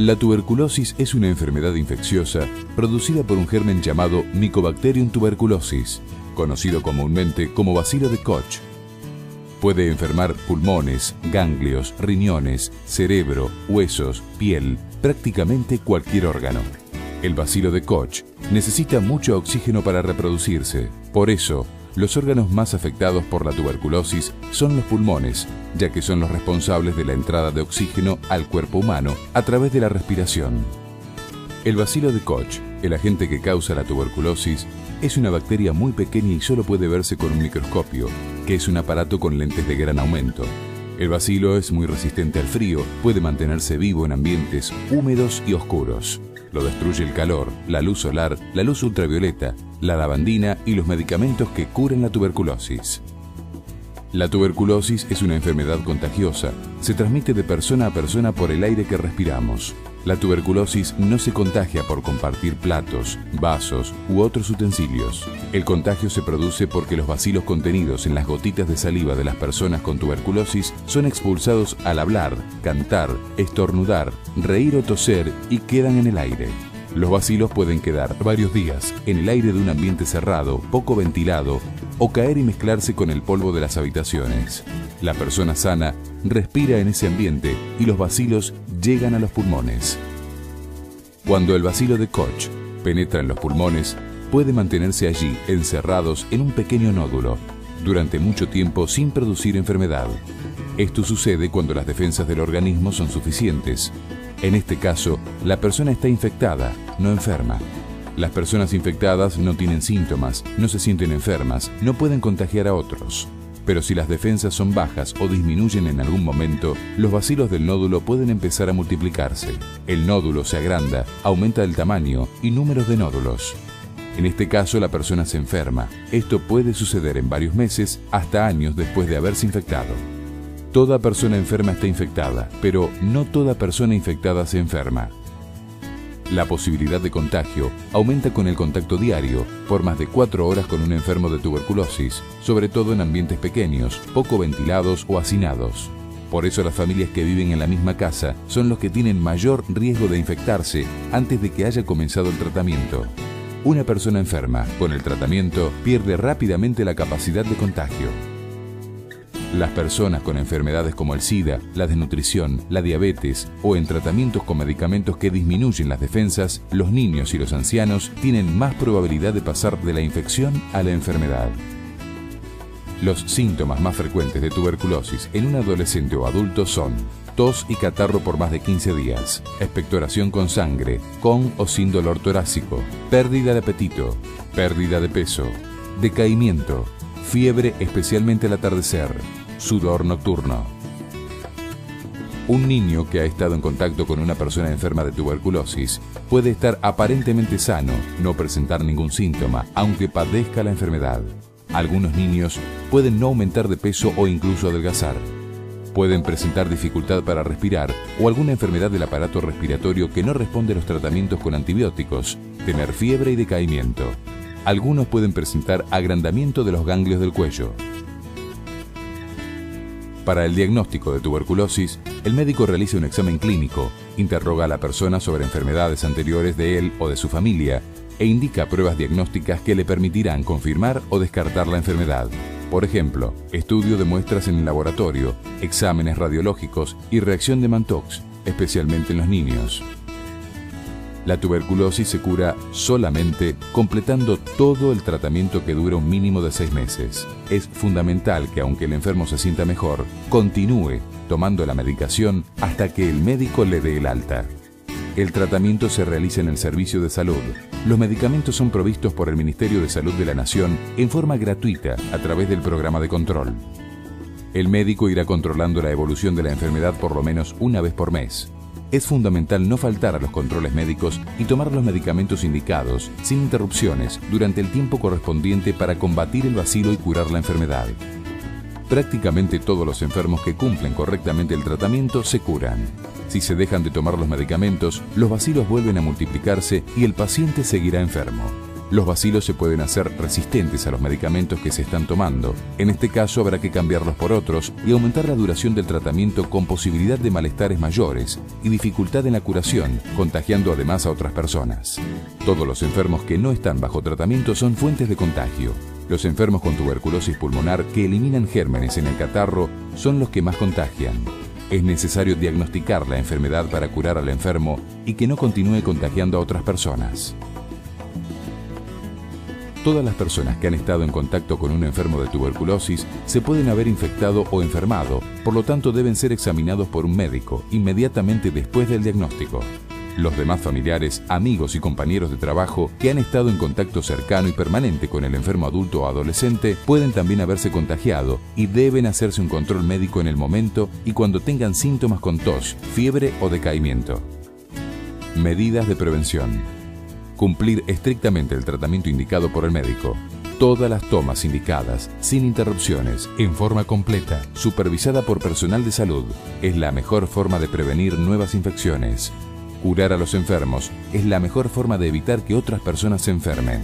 La tuberculosis es una enfermedad infecciosa producida por un germen llamado Mycobacterium tuberculosis, conocido comúnmente como bacilo de Koch. Puede enfermar pulmones, ganglios, riñones, cerebro, huesos, piel, prácticamente cualquier órgano. El bacilo de Koch necesita mucho oxígeno para reproducirse. Por eso, los órganos más afectados por la tuberculosis son los pulmones, ya que son los responsables de la entrada de oxígeno al cuerpo humano a través de la respiración. El bacilo de Koch, el agente que causa la tuberculosis, es una bacteria muy pequeña y solo puede verse con un microscopio, que es un aparato con lentes de gran aumento. El bacilo es muy resistente al frío, puede mantenerse vivo en ambientes húmedos y oscuros. Lo destruye el calor, la luz solar, la luz ultravioleta, la lavandina y los medicamentos que curan la tuberculosis. La tuberculosis es una enfermedad contagiosa. Se transmite de persona a persona por el aire que respiramos. La tuberculosis no se contagia por compartir platos, vasos u otros utensilios. El contagio se produce porque los bacilos contenidos en las gotitas de saliva de las personas con tuberculosis son expulsados al hablar, cantar, estornudar, reír o toser y quedan en el aire. Los bacilos pueden quedar varios días en el aire de un ambiente cerrado, poco ventilado, o caer y mezclarse con el polvo de las habitaciones. La persona sana respira en ese ambiente y los bacilos llegan a los pulmones. Cuando el bacilo de Koch penetra en los pulmones, puede mantenerse allí encerrados en un pequeño nódulo durante mucho tiempo sin producir enfermedad. Esto sucede cuando las defensas del organismo son suficientes. En este caso, la persona está infectada, no enferma. Las personas infectadas no tienen síntomas, no se sienten enfermas, no pueden contagiar a otros. Pero si las defensas son bajas o disminuyen en algún momento, los bacilos del nódulo pueden empezar a multiplicarse. El nódulo se agranda, aumenta el tamaño y números de nódulos. En este caso, la persona se enferma. Esto puede suceder en varios meses hasta años después de haberse infectado. Toda persona enferma está infectada, pero no toda persona infectada se enferma. La posibilidad de contagio aumenta con el contacto diario, por más de 4 horas con un enfermo de tuberculosis, sobre todo en ambientes pequeños, poco ventilados o hacinados. Por eso las familias que viven en la misma casa son los que tienen mayor riesgo de infectarse antes de que haya comenzado el tratamiento. Una persona enferma con el tratamiento pierde rápidamente la capacidad de contagio. Las personas con enfermedades como el SIDA, la desnutrición, la diabetes o en tratamientos con medicamentos que disminuyen las defensas, los niños y los ancianos tienen más probabilidad de pasar de la infección a la enfermedad. Los síntomas más frecuentes de tuberculosis en un adolescente o adulto son tos y catarro por más de 15 días, expectoración con sangre, con o sin dolor torácico, pérdida de apetito, pérdida de peso, decaimiento, fiebre especialmente al atardecer, sudor nocturno. Un niño que ha estado en contacto con una persona enferma de tuberculosis puede estar aparentemente sano, no presentar ningún síntoma, aunque padezca la enfermedad. Algunos niños pueden no aumentar de peso o incluso adelgazar. Pueden presentar dificultad para respirar o alguna enfermedad del aparato respiratorio que no responde a los tratamientos con antibióticos, tener fiebre y decaimiento. Algunos pueden presentar agrandamiento de los ganglios del cuello. Para el diagnóstico de tuberculosis, el médico realiza un examen clínico, interroga a la persona sobre enfermedades anteriores de él o de su familia e indica pruebas diagnósticas que le permitirán confirmar o descartar la enfermedad. Por ejemplo, estudio de muestras en el laboratorio, exámenes radiológicos y reacción de Mantoux, especialmente en los niños. La tuberculosis se cura solamente completando todo el tratamiento que dura un mínimo de 6 meses. Es fundamental que, aunque el enfermo se sienta mejor, continúe tomando la medicación hasta que el médico le dé el alta. El tratamiento se realiza en el servicio de salud. Los medicamentos son provistos por el Ministerio de Salud de la Nación en forma gratuita a través del programa de control. El médico irá controlando la evolución de la enfermedad por lo menos una vez por mes. Es fundamental no faltar a los controles médicos y tomar los medicamentos indicados, sin interrupciones, durante el tiempo correspondiente para combatir el bacilo y curar la enfermedad. Prácticamente todos los enfermos que cumplen correctamente el tratamiento se curan. Si se dejan de tomar los medicamentos, los bacilos vuelven a multiplicarse y el paciente seguirá enfermo. Los bacilos se pueden hacer resistentes a los medicamentos que se están tomando. En este caso habrá que cambiarlos por otros y aumentar la duración del tratamiento con posibilidad de malestares mayores y dificultad en la curación, contagiando además a otras personas. Todos los enfermos que no están bajo tratamiento son fuentes de contagio. Los enfermos con tuberculosis pulmonar que eliminan gérmenes en el catarro son los que más contagian. Es necesario diagnosticar la enfermedad para curar al enfermo y que no continúe contagiando a otras personas. Todas las personas que han estado en contacto con un enfermo de tuberculosis se pueden haber infectado o enfermado, por lo tanto deben ser examinados por un médico inmediatamente después del diagnóstico. Los demás familiares, amigos y compañeros de trabajo que han estado en contacto cercano y permanente con el enfermo adulto o adolescente pueden también haberse contagiado y deben hacerse un control médico en el momento y cuando tengan síntomas con tos, fiebre o decaimiento. Medidas de prevención. Cumplir estrictamente el tratamiento indicado por el médico. Todas las tomas indicadas, sin interrupciones, en forma completa, supervisada por personal de salud, es la mejor forma de prevenir nuevas infecciones. Curar a los enfermos es la mejor forma de evitar que otras personas se enfermen.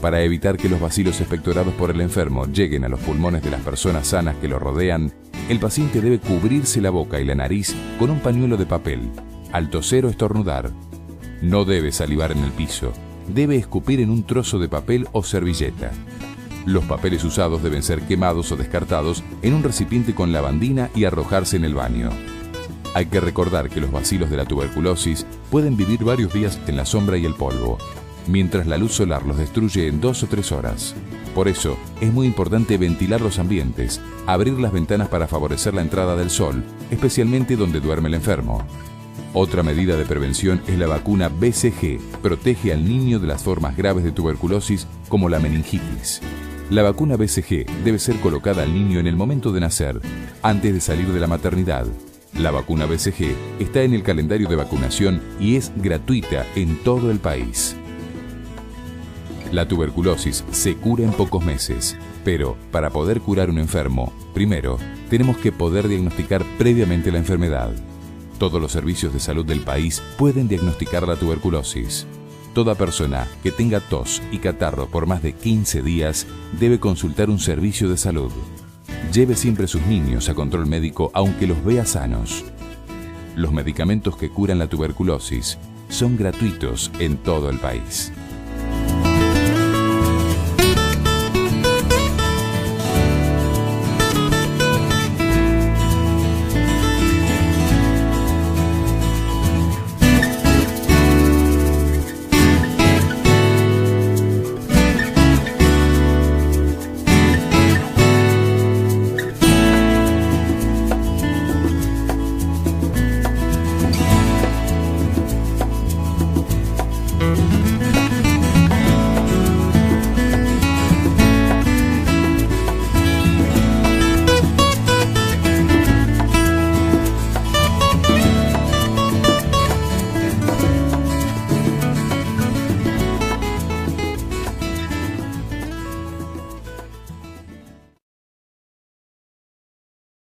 Para evitar que los bacilos expectorados por el enfermo lleguen a los pulmones de las personas sanas que lo rodean, el paciente debe cubrirse la boca y la nariz con un pañuelo de papel. Al toser o estornudar, no debe salivar en el piso, debe escupir en un trozo de papel o servilleta. Los papeles usados deben ser quemados o descartados en un recipiente con lavandina y arrojarse en el baño. Hay que recordar que los bacilos de la tuberculosis pueden vivir varios días en la sombra y el polvo, mientras la luz solar los destruye en 2 o 3 horas. Por eso, es muy importante ventilar los ambientes, abrir las ventanas para favorecer la entrada del sol, especialmente donde duerme el enfermo. Otra medida de prevención es la vacuna BCG. Protege al niño de las formas graves de tuberculosis como la meningitis. La vacuna BCG debe ser colocada al niño en el momento de nacer, antes de salir de la maternidad. La vacuna BCG está en el calendario de vacunación y es gratuita en todo el país. La tuberculosis se cura en pocos meses, pero para poder curar un enfermo, primero, tenemos que poder diagnosticar previamente la enfermedad. Todos los servicios de salud del país pueden diagnosticar la tuberculosis. Toda persona que tenga tos y catarro por más de 15 días debe consultar un servicio de salud. Lleve siempre a sus niños a control médico aunque los vea sanos. Los medicamentos que curan la tuberculosis son gratuitos en todo el país.